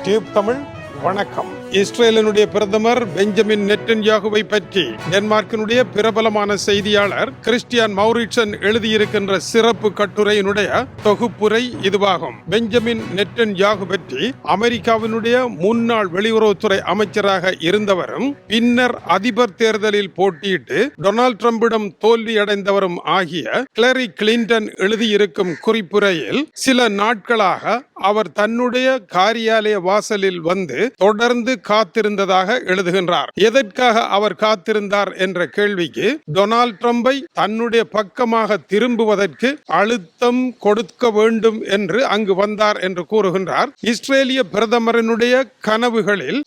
Tube Tamil வணக்கம். இஸ்ரேலினுடைய பிரதமர் பெஞ்சமின் நெட்டன்யாகுவை பற்றி டென்மார்க்கினுடைய பிரபலமான செய்தியாளர் கிறிஸ்டியான் மௌரிட்சன் எழுதியிருக்கின்ற சிறப்பு கட்டுரையினுடைய தொகுப்புரை இதுவாகும். பெஞ்சமின் நெட்டன்யாகு பற்றி அமெரிக்காவினுடைய முன்னாள் வெளியுறவுத்துறை அமைச்சராக இருந்தவரும் பின்னர் அதிபர் தேர்தலில் போட்டியிட்டு டொனால்ட் ட்ரம்பிடம் தோல்வியடைந்தவரும் ஆகிய ஹிலரி கிளின்டன் எழுதியிருக்கும் குறிப்புரையில் சில நாட்களாக அவர் தன்னுடைய காரியாலய வாசலில் வந்து தொடர்ந்து காத்திருந்ததாக எழுதுகின்றார். எதற்காக அவர் காத்திருந்தார் என்ற கேள்விக்கு டொனால்ட் ட்ரம்பை தன்னுடைய பக்கமாக திரும்புவதற்கு அழுத்தம் கொடுக்க வேண்டும் என்று அங்கு வந்தார் என்று கூறுகின்றார். இஸ்ரேலிய பிரதமரினுடைய கனவுகளில்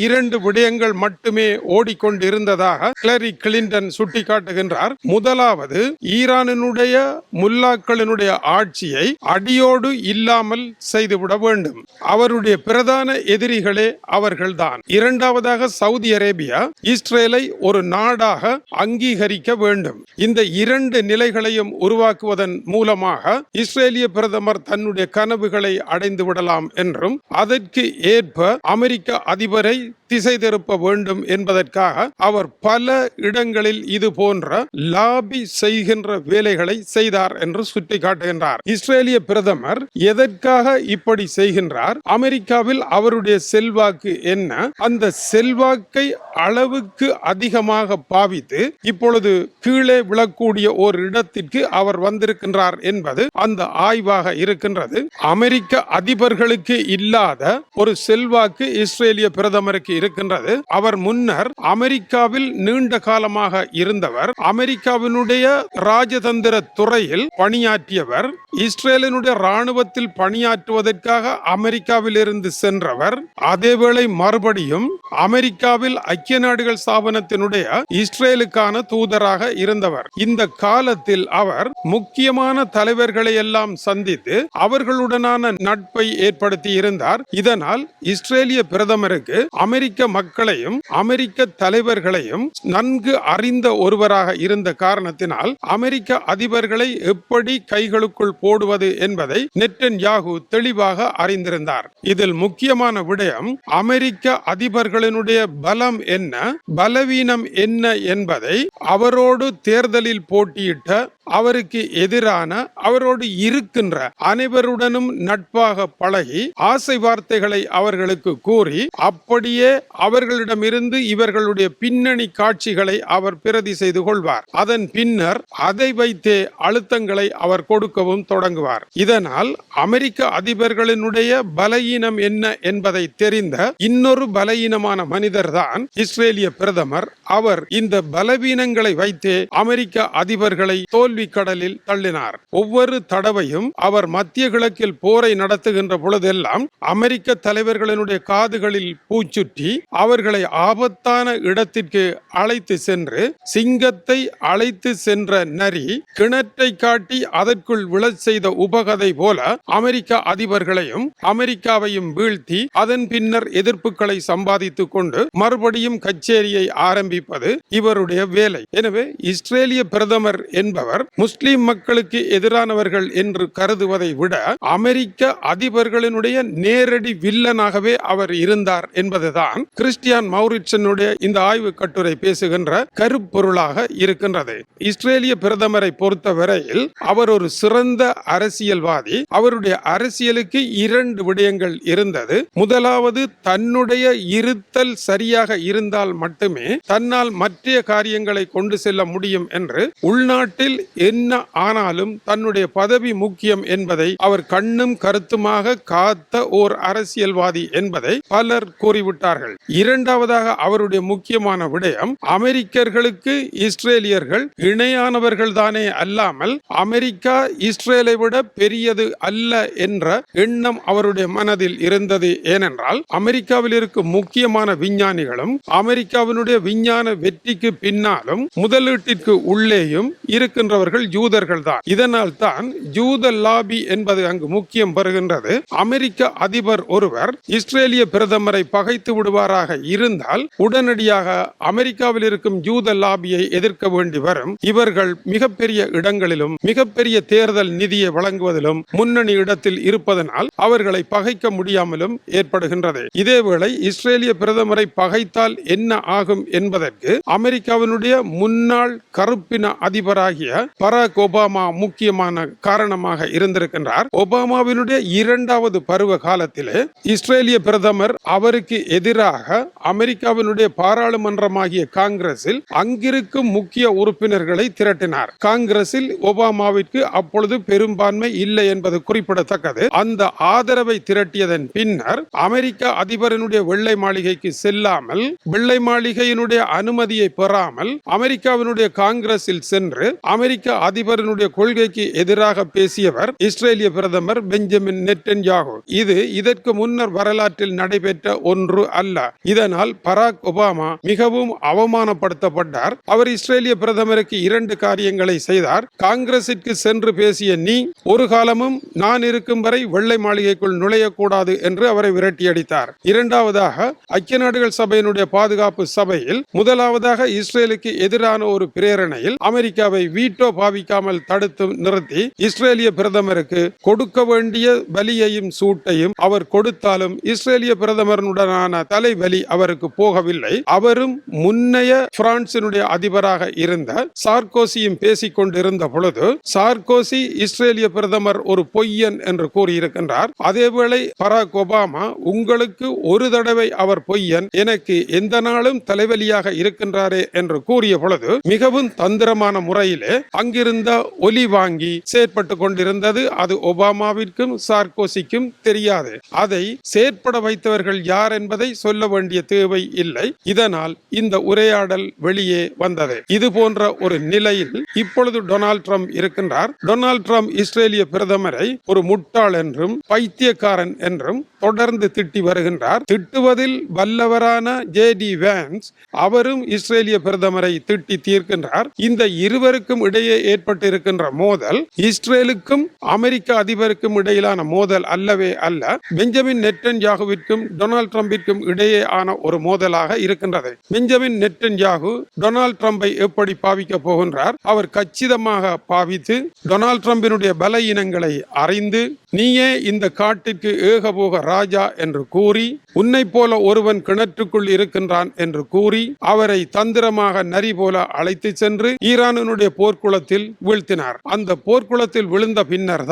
இரண்டு விடயங்கள் மட்டுமே ஓடிக்கொண்டிருந்ததாக ஹிலரி கிளின்டன் சுட்டிக்காட்டுகின்றார். முதலாவது, ஈரானினுடைய முல்லாக்களினுடைய ஆட்சியை அடியோடு இல்லாமல் செய்துவிட வேண்டும். அவருடைய பிரதான எதிரிகளே அவர்கள்தான். இரண்டாவதாக, சவுதி அரேபியா இஸ்ரேலை ஒரு நாடாக அங்கீகரிக்க வேண்டும். இந்த இரண்டு நிலைகளையும் உருவாக்குவதன் மூலமாக இஸ்ரேலிய பிரதமர் தன்னுடைய கனவுகளை அடைந்து விடலாம் என்றும் அதற்கு ஏற்ப அமெரிக்க அதிபரை திசை திருப்ப வேண்டும் என்பதற்காக அவர் பல இடங்களில் இது போன்ற லாபி செய்கின்ற வேலைகளை செய்தார் என்று சுட்டிக்காட்டுகின்றார். இஸ்ரேலிய பிரதமர் எதற்காக இப்படி செய்கின்றார்? அமெரிக்காவில் அவருடைய செல்வாக்கு என்ன? அந்த செல்வாக்கை அளவுக்கு அதிகமாக பாவித்து இப்பொழுது கீழே விழக்கூடிய ஒரு இடத்திற்கு அவர் வந்திருக்கின்றார் என்பது அந்த ஆய்வாக இருக்கின்றது. அமெரிக்க அதிபர்களுக்கு இல்லாத ஒரு செல்வாக்கு இஸ்ரேலிய பிரதமருக்கு இருக்கின்றது. அவர் முன்னர் அமெரிக்காவில் நீண்ட காலமாக இருந்தவர். அமெரிக்காவினுடைய ராஜதந்திர துறையில் பணியாற்றியவர். இஸ்ரேலினுடைய ராணுவத்தில் பணியாற்றுவதற்காக அமெரிக்காவில் இருந்து சென்றவர். அதேவேளை மறுபடியும் அமெரிக்காவில் ஐக்கிய நாடுகள் ஸ்தாபனத்தினுடைய இஸ்ரேலுக்கான தூதராக இருந்தவர். இந்த காலத்தில் அவர் முக்கியமான தலைவர்களை எல்லாம் சந்தித்து அவர்களுடனான நட்பை ஏற்படுத்தி இருந்தார். இதனால் இஸ்ரேலிய பிரதமருக்கு அமெரிக்க மக்களையும் அமெரிக்க தலைவர்களையும் நன்கு அறிந்த ஒருவராக இருந்த காரணத்தினால் அமெரிக்க அதிபர்களை எப்படி கைகளுக்குள் போடுவது என்பதை நெட்டன்யாகு தெளிவாக அறிந்திருந்தார். இதில் முக்கியமான விடயம், அமெரிக்க அதிபர்களினுடைய பலம் என்ன, பலவீனம் என்ன என்பதை அவரோடு தேர்தலில் போட்டியிட்ட, அவருக்கு எதிரான, அவரோடு இருக்கின்ற அனைவருடனும் நட்பாக பழகி ஆசை வார்த்தைகளை அவர்களுக்கு கூறி அப்படியே அவர்களிடமிருந்து இவர்களுடைய பின்னணி காட்சிகளை அவர் பிரதி செய்து கொள்வார். அதன் பின்னர் அதை வைத்தே அழுத்தங்களை அவர் கொடுக்கவும் தொடங்குவார். இதனால் அமெரிக்க அதிபர்களினுடைய பலவீனம் என்ன என்பதை தெரிந்த இன்னொரு பலவீனமான மனிதர் தான் இஸ்ரேலிய பிரதமர். அவர் இந்த பலவீனங்களை வைத்தே அமெரிக்க அதிபர்களை தோல்வி கடலில் தள்ளினார். ஒவ்வொரு தடவையும் அவர் மத்திய கிழக்கில் போரை நடத்துகின்ற பொழுதெல்லாம் அமெரிக்க தலைவர்களினுடைய காதுகளில் பூச்சுற்றி அவர்களை ஆபத்தான இடத்திற்கு அழைத்து சென்று, சிங்கத்தை அழைத்து சென்ற நரி கிணற்றை காட்டி அதற்குள் விழச் செய்த உபகதை போல அமெரிக்க அதிபர்களையும் அமெரிக்காவையும் வீழ்த்தி அதன் பின்னர் எதிர்ப்புகளை சம்பாதித்துக் கொண்டு மறுபடியும் கச்சேரியை ஆரம்பிப்பது இவருடைய வேலை. எனவே இஸ்ரேலிய பிரதமர் என்பவர் முஸ்லிம் மக்களுக்கு எதிரானவர்கள் என்று கருதுவதை விட அமெரிக்க அதிபர்களினுடைய நேரடி வில்லனாகவே அவர் இருந்தார் என்பதுதான் கிறிஸ்டியான் மௌரிட்சனுடைய இந்த ஆய்வு கட்டுரை பேசுகின்ற கருப்பொருளாக இருக்கின்றது. இஸ்ரேலிய பிரதமரை பொறுத்தவரையில் அவர் ஒரு சிறந்த அரசியல்வாதி. அவருடைய அரசியலுக்கு இரண்டு விடயங்கள் இருந்தது. முதலாவது, தன்னுடைய இருத்தல் சரியாக இருந்தால் மட்டுமே தன்னால் மற்ற காரியங்களை கொண்டு செல்ல முடியும் என்று, உள்நாட்டில் என்ன ஆனாலும் தன்னுடைய பதவி முக்கியம் என்பதை அவர் கண்ணும் கருத்துமாக காத்த ஓர் அரசியல்வாதி என்பதை பலர் கூறிவிட்டார்கள். இரண்டாவதாக, அவருடைய முக்கியமான விடயம், அமெரிக்கர்களுக்கு இஸ்ரேலியர்கள் இணையானவர்கள் தானே அல்லாமல் அமெரிக்கா இஸ்ரேலை விட பெரியது அல்ல என்ற எண்ணம் அவருடைய மனதில் இருந்தது. ஏனென்றால் அமெரிக்காவில் இருக்கும் முக்கியமான விஞ்ஞானிகளும் அமெரிக்காவினுடைய விஞ்ஞான வெற்றிக்கு பின்னாலும் முதலீட்டிற்கு உள்ளேயும் இருக்கின்றவர்கள் யூதர்கள் தான். இதனால் தான் யூத லாபி என்பது அங்கு முக்கியம் பெறுகின்றது. அமெரிக்க அதிபர் ஒருவர் இஸ்ரேலிய பிரதமரை பகைத்து விடுவது ஈடுபடுவாராக இருந்தால் உடனடியாக அமெரிக்காவில் இருக்கும் யூத லாபியை எதிர்க்க வேண்டி வரும். இவர்கள் மிகப்பெரிய இடங்களிலும் மிகப்பெரிய தேர்தல் நிதியை வழங்குவதிலும் முன்னணி இடத்தில் இருப்பதனால் அவர்களை பகைக்க முடியாமலும் ஏற்படுகின்றது. இதேவேளை இஸ்ரேலிய பிரதமரை பகைத்தால் என்ன ஆகும் என்பதற்கு அமெரிக்காவினுடைய முன்னாள் கருப்பின அதிபராகிய பராக் ஒபாமா முக்கியமான காரணமாக இருந்திருக்கின்றார். ஒபாமாவினுடைய இரண்டாவது பருவ காலத்திலே இஸ்ரேலிய பிரதமர் அவருக்கு எதிராக அமெரிக்காவினுடைய பாராளுமன்றமாகிய காங்கிரஸில் அங்கிருக்கும் முக்கிய உறுப்பினர்களை திரட்டினார். காங்கிரஸில் ஒபாமாவிற்கு அப்பொழுது பெரும்பான்மை இல்லை என்பது குறிப்பிடத்தக்கது. அந்த ஆதரவை திரட்டியதன் பின்னர் அமெரிக்க அதிபரினுடைய வெள்ளை மாளிகைக்கு செல்லாமல், வெள்ளை மாளிகையினுடைய அனுமதியை பெறாமல் அமெரிக்காவினுடைய காங்கிரஸில் சென்று அமெரிக்க அதிபரினுடைய கொள்கைக்கு எதிராக பேசியவர் இஸ்ரேலிய பிரதமர் பெஞ்சமின் நெட்டன்யாகு. இது இதற்கு முன்னர் வரலாற்றில் நடைபெற்ற ஒன்று அல்ல. இதனால் பராக் ஒபாமா மிகவும் அவமானப்படுத்தப்பட்டார். அவர் இஸ்ரேலிய பிரதமருக்கு 2 காரியங்களை செய்தார். காங்கிரசிற்கு சென்று பேசிய நீ ஒரு காலமும் நான் இருக்கும் வரை வெள்ளை மாளிகைக்குள் நுழையக்கூடாது என்று அவரை விரட்டியடித்தார். இரண்டாவதாக ஐக்கிய நாடுகள் சபையினுடைய பாதுகாப்பு சபையில் முதலாவதாக இஸ்ரேலுக்கு எதிரான ஒரு பிரேரணையில் அமெரிக்காவை வீட்டோ பாவிக்காமல் தடுத்து நிறுத்தி இஸ்ரேலிய பிரதமருக்கு கொடுக்க வேண்டிய பலியையும் சூட்டையும் அவர் கொடுத்தாலும் இஸ்ரேலிய பிரதமருடனான தலைவலி அவருக்கு போகவில்லை. அவரும் முன்னைய பிரான்சினுடைய அதிபராக இருந்த சார்கோசியும் பேசிக் கொண்டிருந்த பொழுது சார்கோசி இஸ்ரேலிய பிரதமர் ஒரு பொய்யன் என்று கூறியிருக்கின்றார். அதேவேளை பராக் ஒபாமா உங்களுக்கு ஒரு தடவை அவர் பொய்யன், எனக்கு எந்த நாளும் தலைவலியாக இருக்கின்றாரே என்று கூறிய பொழுது மிகவும் தந்திரமான முறையிலே அங்கிருந்த ஒலி வாங்கி செயற்பட்டு கொண்டிருந்தது. அது ஒபாமாவிற்கும் சார்கோசிக்கும் தெரியாது. அதை செயற்பட வைத்தவர்கள் யார் என்பதை சொல்ல வேண்டிய தேவை இல்லை. இதனால் இந்த உரையாடல் வெளியே வந்தது. இது போன்ற ஒரு நிலையில் இப்பொழுது டொனால்ட் ட்ரம்ப் இருக்கின்றார். டொனால்ட் ட்ரம்ப் இஸ்ரேலிய பிரதமரை ஒரு முட்டாள் என்றும் பைத்தியக்காரன் என்றும் தொடர்ந்து திட்டி வருகின்றார். திட்டுவதில் வல்லவரான ஜே.டி. வான்ஸ் அவரும் இஸ்ரேலிய பிரதமரை திட்டி தீர்க்கின்றார். இந்த இருவருக்கும் இடையே ஏற்பட்டிருக்கின்ற மோதல் இஸ்ரேலுக்கும் அமெரிக்க அதிபருக்கும் இடையிலான மோதல் அல்லவே அல்ல, பெஞ்சமின் நெட்டன்யாகுவிற்கும் டொனால்ட் ட்ரம்பிற்கும் இடையே ஆன ஒரு மோதலாக இருக்கின்றது. பெஞ்சமின் நெட்டன்யாகு டொனால்ட் ட்ரம்பை எப்படி பாவிக்க போகின்றார்? அவர் கச்சிதமாக பாவித்து டொனால்ட் ட்ரம்பினுடைய பலவீனங்களை அறிந்து நீயே இந்த காட்டிற்கு ஏகபோக ராஜா என்று கூறி, உன்னை போல ஒருவன் கிணற்றுக்குள் இருக்கின்றான் என்று கூறி அவரை தந்திரமாக நரி போல அழைத்து சென்று ஈரானுடைய போர்க்குளத்தில் வீழ்த்தினார். அந்த போர்க்குளத்தில் விழுந்த பின்னர்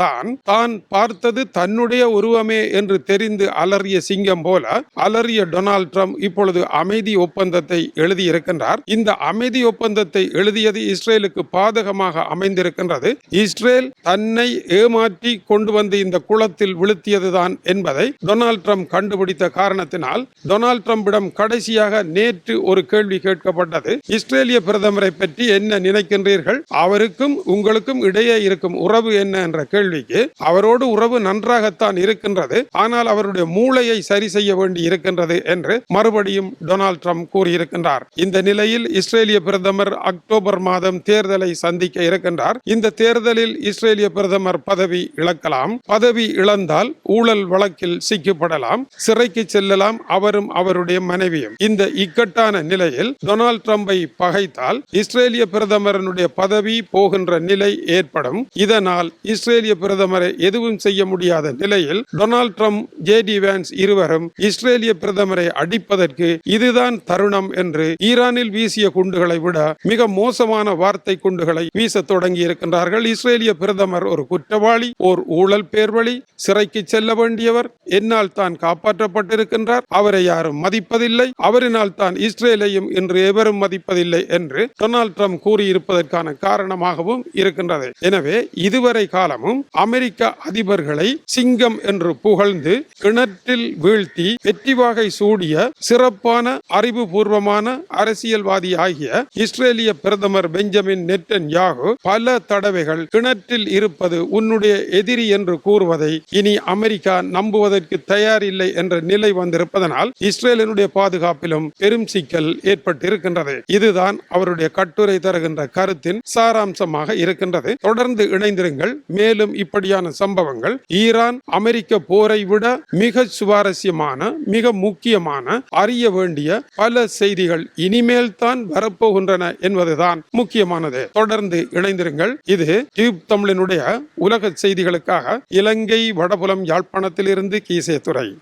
தான் பார்த்தது தன்னுடைய உருவமே என்று தெரிந்து அலறிய சிங்கம் போல அலறிய டொனால்ட் ட்ரம்ப் இப்பொழுது அமைதி ஒப்பந்தத்தை எழுதியிருக்கின்றார். இந்த அமைதி ஒப்பந்தத்தை எழுதியது இஸ்ரேலுக்கு பாதகமாக அமைந்திருக்கின்றது. இஸ்ரேல் தன்னை ஏமாற்றி கொண்டு வந்து இந்த குளத்தில் விழுத்தியதுதான் என்பதை டொனால்ட் ட்ரம்ப் கண்டுபிடித்த காரணத்தினால் டொனால்ட் ட்ரம்பிடம் கடைசியாக நேற்று ஒரு கேள்வி கேட்கப்பட்டது. இஸ்ரேலிய பிரதமரை பற்றி என்ன நினைக்கின்றீர்கள்? அவருக்கும் உங்களுக்கும் இடையே இருக்கும் உறவு என்ன என்ற கேள்விக்கு அவரோடு உறவு நன்றாகத்தான் இருக்கின்றது, ஆனால் அவருடைய மூளையை சரி செய்ய வேண்டி இருக்கின்றது என்று மறுபடியும் டொனால்ட் ட்ரம்ப் கூறியிருக்கின்றார். இந்த நிலையில் இஸ்ரேலிய பிரதமர் அக்டோபர் மாதம் தேர்தலை சந்திக்க இருக்கின்றார். இந்த தேர்தலில் இஸ்ரேலிய பிரதமர் பதவி இழக்கலாம். பதவி இழந்தால் ஊழல் வழக்கில் சிக்கப்படலாம், சிறைக்கு செல்லலாம் அவரும் அவருடைய மனைவியும். இந்த இக்கட்டான நிலையில் டொனால்ட் ட்ரம்பை பகைத்தால் இஸ்ரேலிய பிரதமரனுடைய பதவி போகின்ற நிலை ஏற்படும். இதனால் இஸ்ரேலிய பிரதமரை எதுவும் செய்ய முடியாத நிலையில் டொனால்ட் ட்ரம்ப், ஜே.டி. வான்ஸ் இருவரும் இஸ்ரேலிய பிரதமரை அடிப்பதற்கு இதுதான் தருணம் என்று ஈரானில் வீசிய குண்டுகளை விட மிக மோசமான வார்த்தை குண்டுகளை வீச தொடங்கி இருக்கின்றார்கள். இஸ்ரேலிய பிரதமர் ஒரு குற்றவாளி, ஓர் ஊழல் பேர்வழி, சிறைக்கு செல்ல வேண்டியவர், என்னால் தான் காப்பாற்றப்பட்டிருக்கின்றார், அவரை யாரும் மதிப்பதில்லை, அவரினால் தான் இஸ்ரேலையும் இன்று எவரும் மதிப்பதில்லை என்று டொனால்ட் ட்ரம்ப் கூறியிருப்பதற்கான காரணமாகவும் இருக்கின்றது. எனவே இதுவரை காலமும் அமெரிக்க அதிபர்களை சிங்கம் என்று புகழ்ந்து கிணற்றில் வீழ்த்தி வெற்றி வாகை சூடிய சிறப்பான அறிவுபூர்வமான அரசியல்வாதி ஆகிய இஸ்ரேலிய பிரதமர் பெஞ்சமின் நெட்டன்யாகு பல தடவைகள் கிணற்றில் இருப்பது உன்னுடைய எதிரி என்று கூறுவதை இனி அமெரிக்கா நம்புவதற்கு தயாரில்லை என்ற நிலை வந்திருப்பதனால் இஸ்ரேலினுடைய பாதுகாப்பிலும் பெரும் சிக்கல் ஏற்பட்டிருக்கின்றது. இதுதான் அவருடைய கட்டுரை தருகின்ற கருத்தின் சாராம்சமாக இருக்கின்றது. தொடர்ந்து இணைந்திருங்கள். மேலும் இப்படியான சம்பவங்கள் ஈரான் அமெரிக்க போரை விட மிக சுவாரஸ்யமான, மிக முக்கிய முக்கியமான அறிய வேண்டிய பல செய்திகள் இனிமேல் தான் வரப்போகின்றன என்பதுதான் முக்கியமானது. தொடர்ந்து இணைந்திருங்கள். இது டியூப் தமிழினுடைய உலக செய்திகளுக்காக இலங்கை வடபுலம் யாழ்ப்பாணத்திலிருந்து கீசே துறை.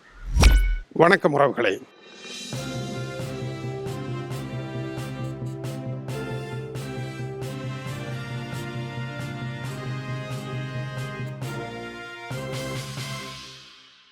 வணக்கம் உறவுகளே.